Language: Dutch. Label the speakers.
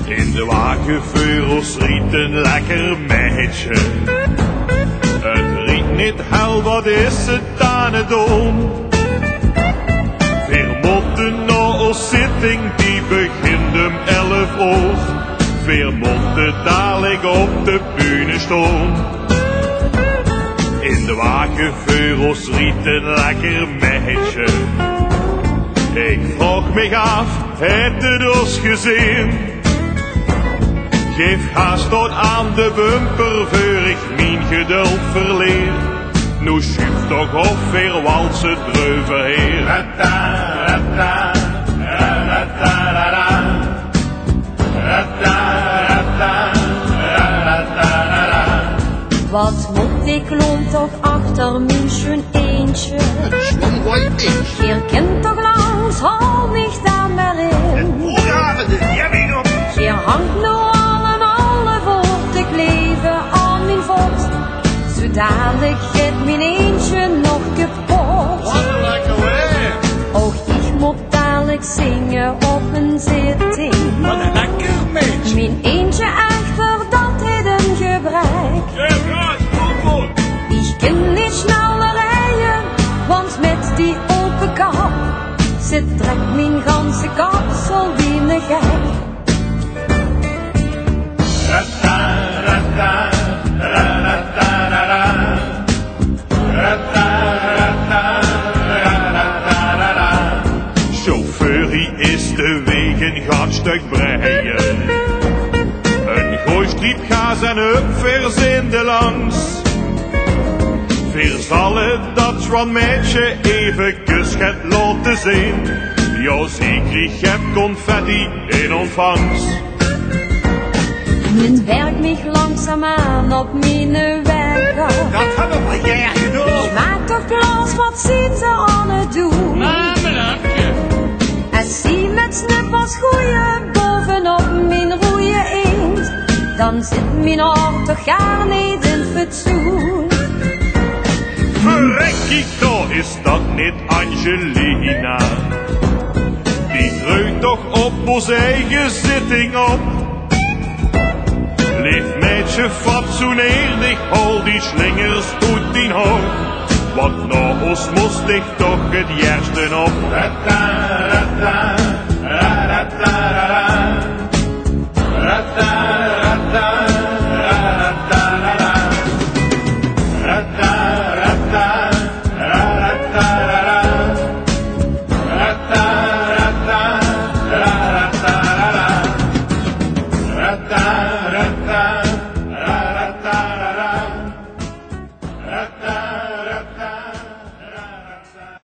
Speaker 1: In de wagenveurels riet een lekker meisje. Het riet niet hel, wat is het aan het doen? Wir moeten naar ons zitting, die begint om 11 uur. Wir moeten dadelijk op de bühne staan. In de wagenveurels riet een lekker meisje. Ik vraag me af, heeft het ons gezien? Geef haast tot aan de bumper, voor ik mijn geduld verleer. Nu schuift toch op, weer walsen dreuven heer.
Speaker 2: Wat moet ik loon toch achter mijn schön eentje? Ihr kennt toch langs, hou mich da maar in. Ihr hangt nur alle voort, ik leven aan mijn voet. Zo dadelijk gaat mijn eentje nog kapot. Och, ik moet dadelijk zingen op een zitting. Mijn eentje achter, dat heeft een gebrek. Ik kan niet sneller rijden, want met die open kap zit trekt mijn ganse kapsel wie een gek.
Speaker 1: Chauffeur, hij is de wegen gaat stuk breien. Een gooistriep gaat en up verzinde langs. Wir zullen dat zwan meisje even gaat laten zien. Ja, zeker, ik heb confetti in ontvangst.
Speaker 2: Men werkt mich langzaamaan op mijn weg.
Speaker 3: Dat hebben we jij gedaan.
Speaker 2: Maak toch plaats, wat zien ze aan het doen? En zie met snuppers groeien bovenop mijn roeie eend. Dan zit mijn hart toch gar niet in fatsoen.
Speaker 1: Verrek ik toch, is dat niet Angelina? Die treut toch op ons eigen zitting op. Lief meisje, fatsoeneerdig, hol die slingers goed in hoog. Want nog ons moest ik toch het juiste op.
Speaker 4: Da da da